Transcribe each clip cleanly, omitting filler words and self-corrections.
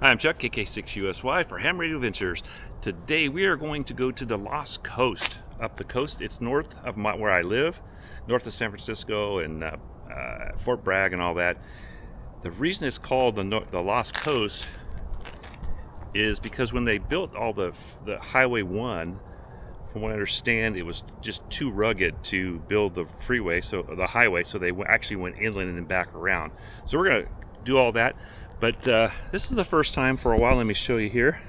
Hi, I'm Chuck, KK6USY for Ham Radio Ventures. Today we are going to go to the Lost Coast. Up the coast, it's north of where I live, north of San Francisco and Fort Bragg and all that. The reason it's called the Lost Coast is because when they built all the Highway 1, from what I understand, it was just too rugged to build the highway, so they actually went inland and then back around. So we're going to do all that. But this is the first time for a while, let me show you here,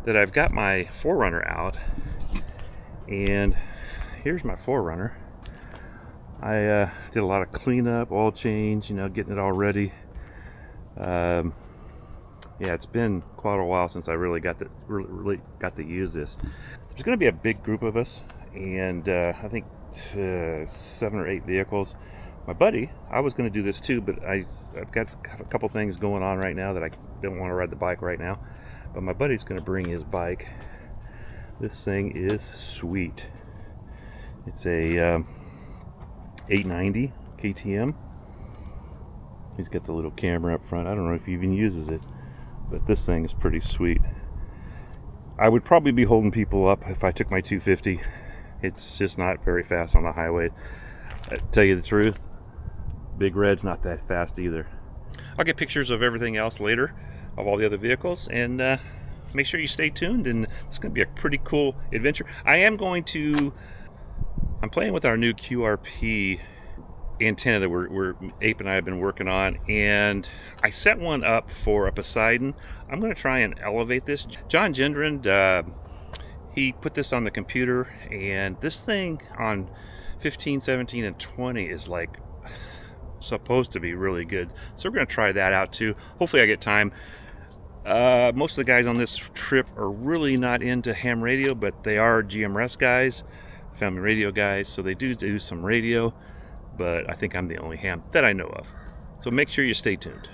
that I've got my 4Runner out. And here's my 4Runner. I did a lot of cleanup, oil change, getting it all ready. Yeah, it's been quite a while since I really got to use this. There's going to be a big group of us, and I think 7 or 8 vehicles. My buddy, I was going to do this too, but I've got a couple things going on right now that I don't want to ride the bike right now. But my buddy's going to bring his bike. This thing is sweet. It's a 890 KTM. He's got the little camera up front. I don't know if he even uses it, but this thing is pretty sweet. I would probably be holding people up if I took my 250. It's just not very fast on the highway. I tell you the truth, Big Red's not that fast either. I'll get pictures of everything else later, of all the other vehicles, and make sure you stay tuned, and it's going to be a pretty cool adventure. I'm playing with our new QRP antenna that Ape and I have been working on, and I set one up for a Poseidon. I'm going to try and elevate this. John Gendron, he put this on the computer, and this thing on 15, 17, and 20 is like supposed to be really good. So we're going to try that out too. Hopefully I get time. Most of the guys on this trip are really not into ham radio, but they are GMRS guys, family radio guys, so they do some radio, but I think I'm the only ham that I know of. So make sure you stay tuned.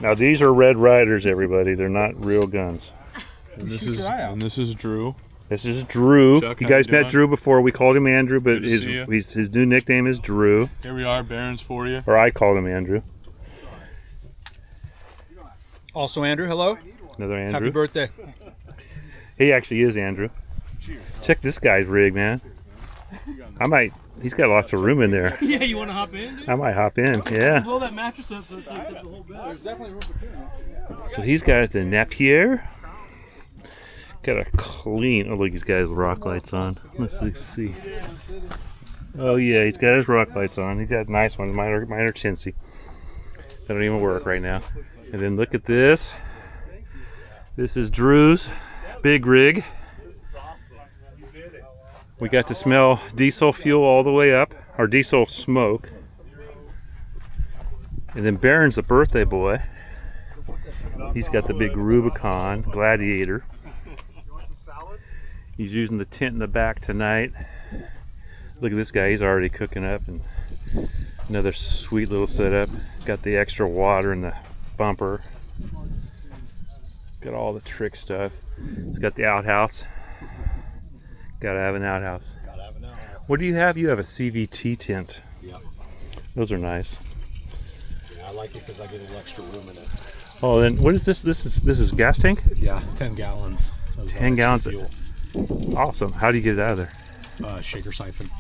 Now these are Red Riders, everybody. They're not real guns. And this is Drew. This is Drew. Chuck, you guys met Drew before. We called him Andrew, but his new nickname is Drew. Here we are, Barons for you. Or I called him Andrew. Also Andrew, hello. Another Andrew. Happy birthday. He actually is Andrew. Check this guy's rig, man. He's got lots of room in there. Yeah, you want to hop in, dude? I might hop in, yeah. Blow that mattress up so it takes up the whole bed. There's definitely room for two. So he's got the Napier. Got a clean, oh look, he's got his rock lights on. Let's see. Oh yeah, he's got his rock lights on. He's got nice ones, mine are chintzy. They don't even work right now. And then look at this. This is Drew's big rig. We got to smell diesel fuel all the way up, or diesel smoke. And then Baron's the birthday boy. He's got the big Rubicon Gladiator. He's using the tent in the back tonight. Look at this guy, he's already cooking up, and another sweet little setup. Got the extra water in the bumper. Got all the trick stuff. It's got the outhouse. Gotta have an outhouse. Gotta have an outhouse. What do you have? You have a CVT tent. Yeah. Those are nice. Yeah, I like it because I get a little extra room in it. Oh, then what is this? This is gas tank? Yeah, 10 gallons. 10 gallons. Fuel. Awesome. How do you get it out of there? Shaker siphon.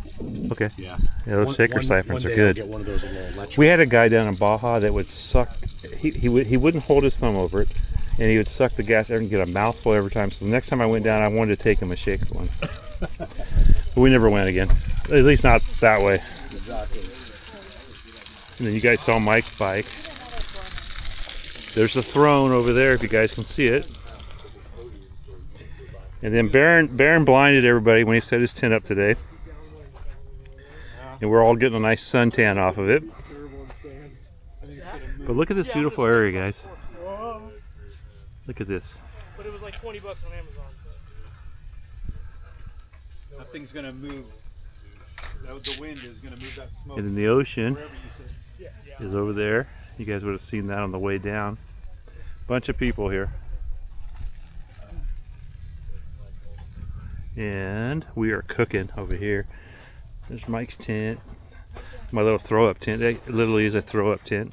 Okay. Yeah. Yeah, those shaker siphons are good. I'll get one of those electric. We had a guy down in Baja that would suck. He wouldn't hold his thumb over it, and he would suck the gas and get a mouthful every time. So the next time I went down, I wanted to take him a shaker one. But we never went again. At least not that way. Exactly. And then you guys saw Mike's bike. There's the throne over there if you guys can see it. And then Baron blinded everybody when he set his tent up today. And we're all getting a nice suntan off of it. But look at this beautiful area, guys. Look at this. But it was like 20 bucks on Amazon. So. That thing's gonna move. The wind is gonna move that smoke. And then the ocean is over there. You guys would have seen that on the way down. Bunch of people here. And we are cooking over here. There's Mike's tent. My little throw-up tent. It literally is a throw-up tent.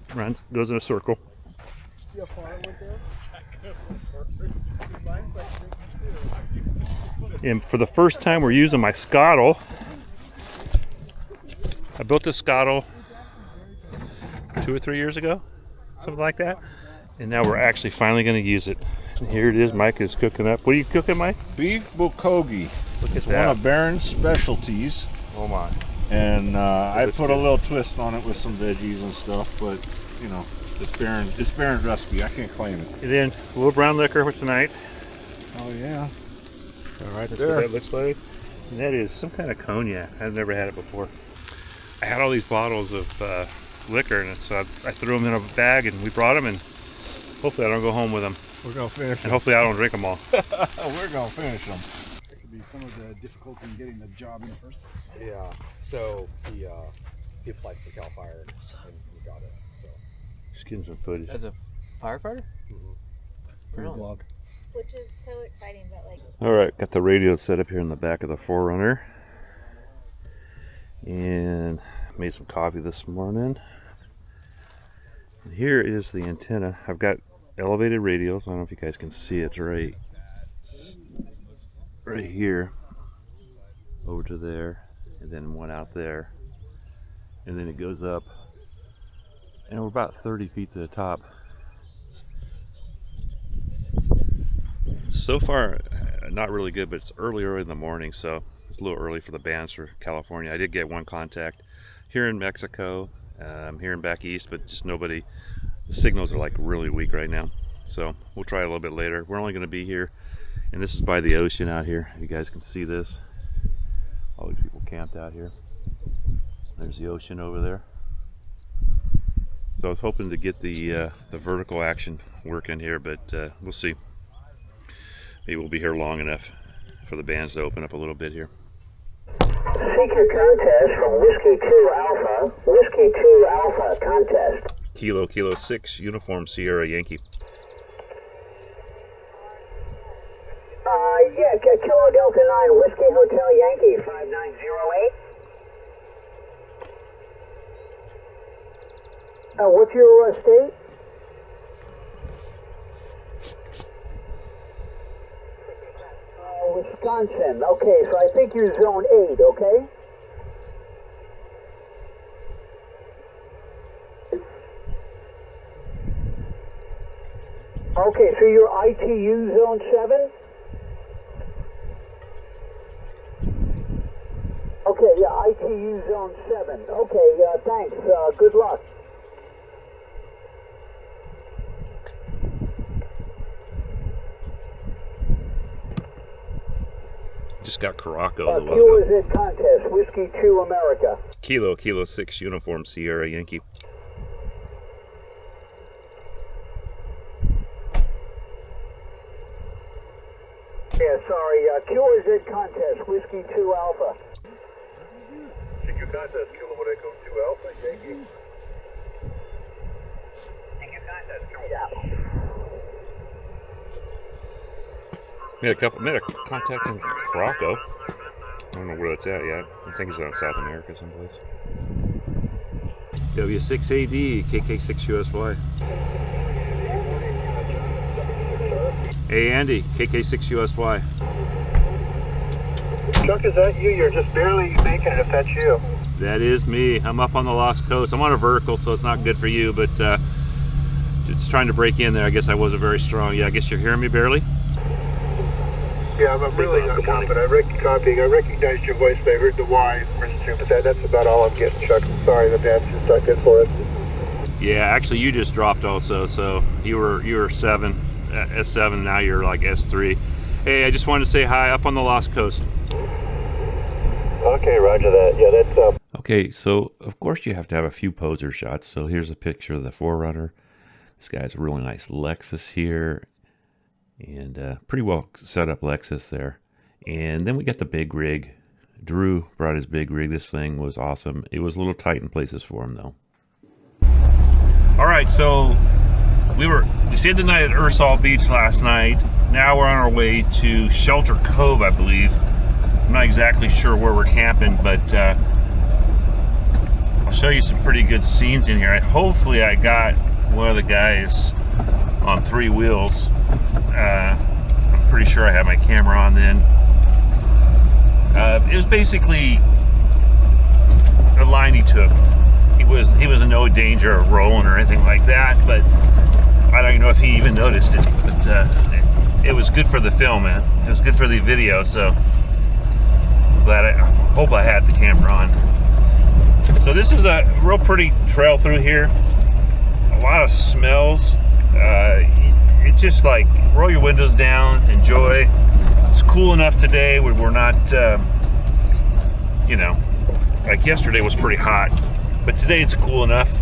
Goes in a circle. And for the first time, we're using my scuttle. I built this scuttle 2 or 3 years ago, something like that. And now we're actually finally going to use it. And here it is. Mike is cooking up. What are you cooking, Mike? Beef bulgogi. Look at It's that. one of Baron's specialties. Oh my. And I put a little twist on it with some veggies and stuff, but you know, it's Baron's recipe. I can't claim it. And then a little brown liquor for tonight. Oh yeah. All right, that's what that looks like. And that is some kind of cognac. I've never had it before. I had all these bottles of liquor, and so I threw them in a bag, and we brought them, and hopefully I don't go home with them. We're gonna finish And them. hopefully I don't drink them all. We're gonna finish them. That could be some of the difficulty in getting the job in the first place. Yeah. So he applied for Cal Fire and we got it. So. Just getting some footage. As a firefighter? For your blog. Which is so exciting, but like. All right, got the radio set up here in the back of the 4Runner. And made some coffee this morning. And here is the antenna. I've got elevated radios. I don't know if you guys can see it. It's right here over to there, and then one out there, and then it goes up, and we're about 30 feet to the top. So far not really good, but it's early in the morning, so it's a little early for the bands for California. I did get one contact here in Mexico, here and back east, but just nobody. The signals are like really weak right now, so we'll try a little bit later. We're only going to be here, and this is by the ocean out here. You guys can see this. All these people camped out here. There's the ocean over there. So I was hoping to get the vertical action working here, but we'll see. Maybe we'll be here long enough for the bands to open up a little bit here. Seeker contest from Whiskey 2 Alpha. Whiskey 2 Alpha contest. Kilo 6 Uniform Sierra Yankee. Yeah, Kilo Delta 9, Whiskey Hotel Yankee, 5908. What's your state? Wisconsin. Okay, so I think you're zone 8, okay? Okay, so you're ITU zone 7? Okay, yeah, ITU zone 7. Okay, thanks. Good luck. Just got Caraco. QZ contest, Whiskey 2 America. Kilo 6 Uniform Sierra Yankee. Yeah, sorry, QZ contest, Whiskey 2 Alpha. CQ contest, Kilo Echo 2 Alpha, Yankee. CQ contest, Alpha. Made a contact in Caraco. I don't know where that's at yet. I think it's out in South America someplace. W6AD, KK6USY. Hey Andy, KK6USY. Chuck, is that you? You're just barely making it if that's you. That is me. I'm up on the Lost Coast. I'm on a vertical, so it's not good for you, but just trying to break in there. I guess I wasn't very strong. Yeah, I guess you're hearing me barely? Yeah, I'm really not confident. I recognized your voice, but I heard the Y versus 2, but that's about all I'm getting, Chuck. I'm sorry, the answer's not good for us. Yeah, actually you just dropped also, so you were 7, S7, now you're like S3. Hey, I just wanted to say hi up on the Lost Coast. Okay, roger that. Yeah, that's Okay, so of course you have to have a few poser shots. So here's a picture of the 4Runner. This guy's a really nice Lexus here, and pretty well set up Lexus there. And then we got the big rig. Drew brought his big rig. This thing was awesome. It was a little tight in places for him though. All right, so we stayed the night at Ursal Beach last night. Now we're on our way to Shelter Cove, I believe. I'm not exactly sure where we're camping, but I'll show you some pretty good scenes in here. Hopefully I got one of the guys on 3 wheels. I'm pretty sure I had my camera on then. It was basically the line he took. He was in no danger of rolling or anything like that, but I don't even know if he even noticed it. But it was good for the film, man. It was good for the video, so I'm glad. I hope I had the camera on. So this is a real pretty trail through here. A lot of smells. It's just like roll your windows down, enjoy. It's cool enough today where we're not, you know, like yesterday was pretty hot, but today it's cool enough.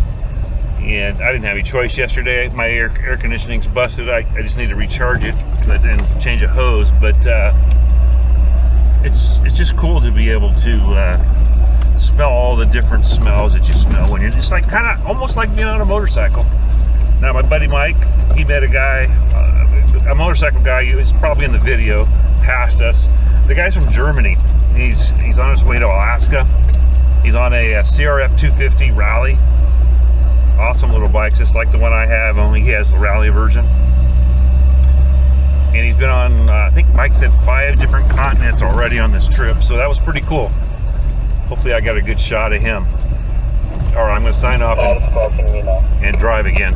And I didn't have any choice yesterday. My air conditioning's busted. I just need to recharge it and change a hose. But it's just cool to be able to smell all the different smells that you smell when you're just like kind of almost like being on a motorcycle. Now my buddy Mike, he met a guy, a motorcycle guy. He's probably in the video. Passed us. The guy's from Germany. He's on his way to Alaska. He's on a CRF 250 rally. Awesome little bike, just like the one I have, only he has the rally version. And he's been on, I think Mike said 5 different continents already on this trip, so that was pretty cool. Hopefully I got a good shot of him. All right, I'm going to sign off and drive again.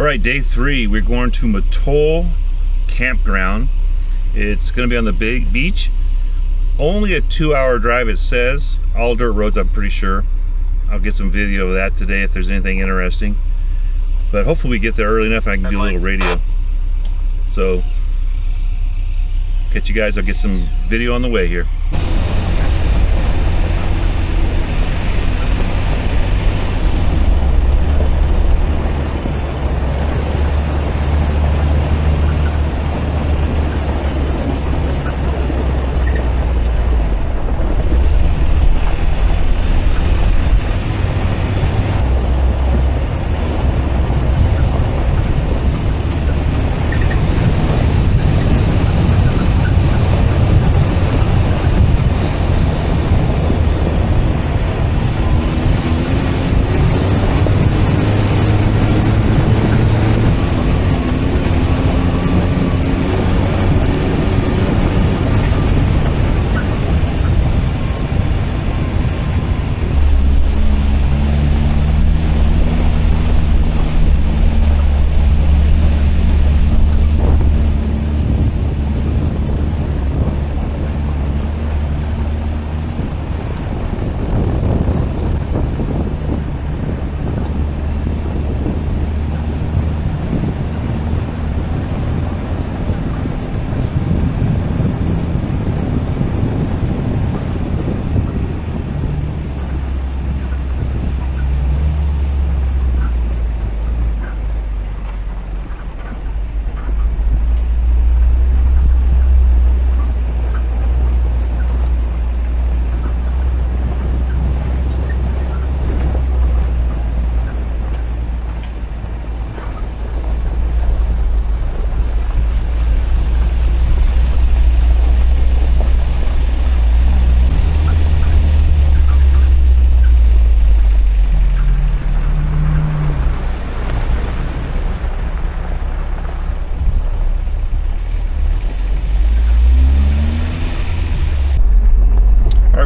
right, day 3, we're going to Matol Campground. It's going to be on the big beach. Only a 2-hour drive, it says. All dirt roads, I'm pretty sure. I'll get some video of that today if there's anything interesting. But hopefully we get there early enough and I can do a little radio. So, catch you guys. I'll get some video on the way here.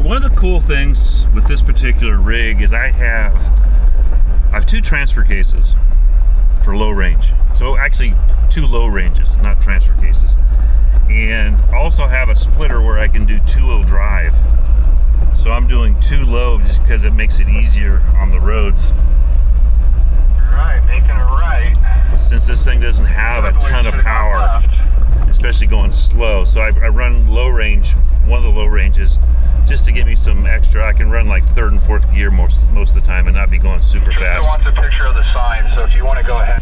One of the cool things with this particular rig is I have 2 transfer cases for low range. So actually 2 low ranges, not transfer cases. And also have a splitter where I can do 2-wheel drive. So I'm doing 2 low just because it makes it easier on the roads. Right, making it right. Since this thing doesn't have a ton of power, especially going slow. So I run low range, one of the low ranges, just to give me some extra. I can run like 3rd and 4th gear most of the time and not be going super fast. Wants a picture of the sign, so if you want to go ahead.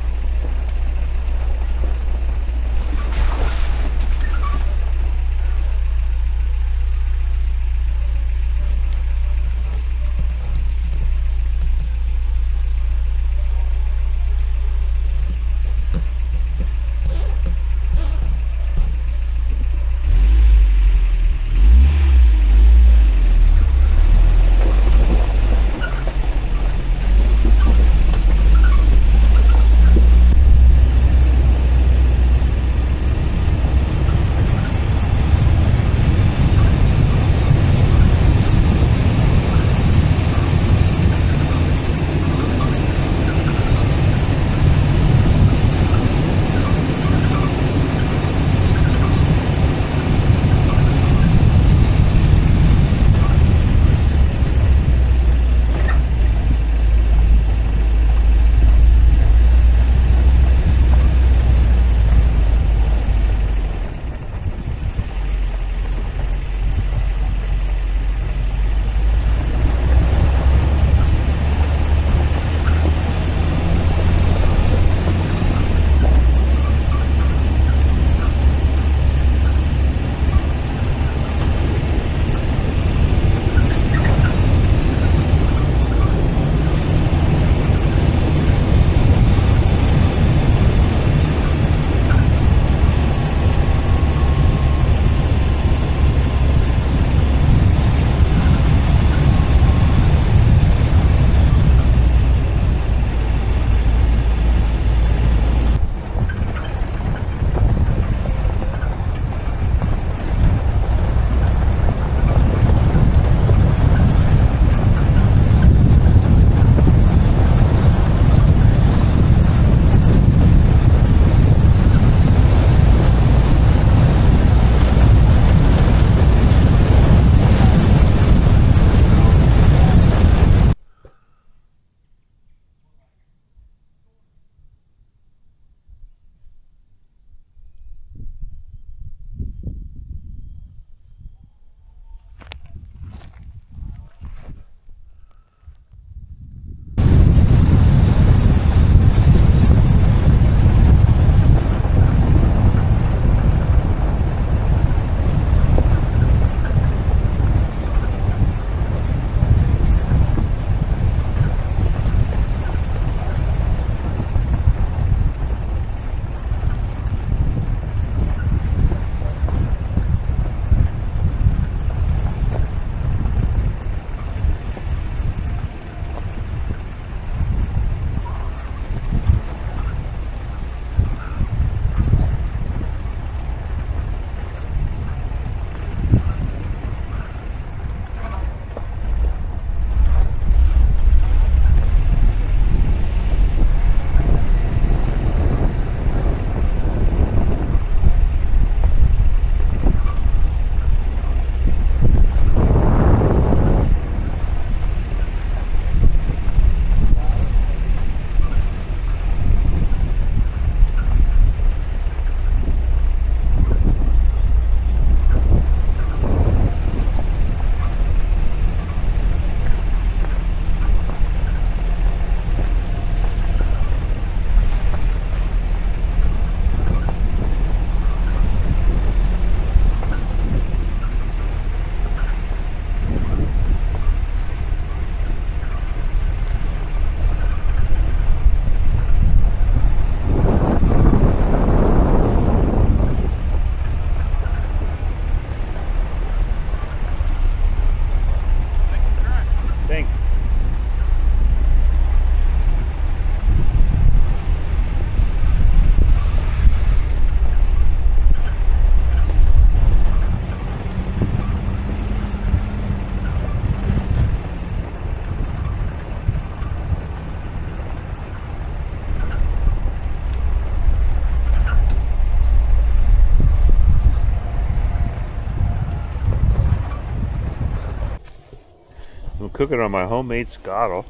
cooking on my homemade scuttle.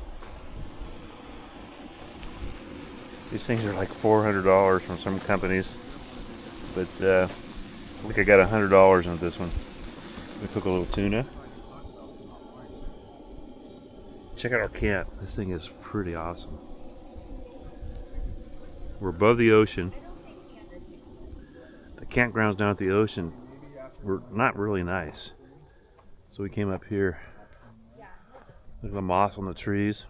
These things are like $400 from some companies, but I think I got $100 on this one. We cook a little tuna. Check out our camp. This thing is pretty awesome. We're above the ocean. The campgrounds down at the ocean were not really nice, so we came up here. Look at the moss on the trees.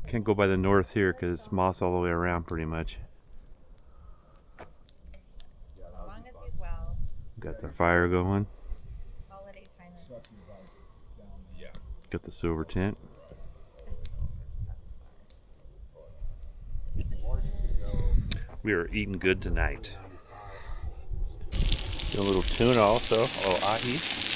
Can't go by the north here because it's moss all the way around pretty much. As long as he's well. Got the fire going. Holiday time is. Got the silver tent. We are eating good tonight. Get a little tuna also, a little ahi.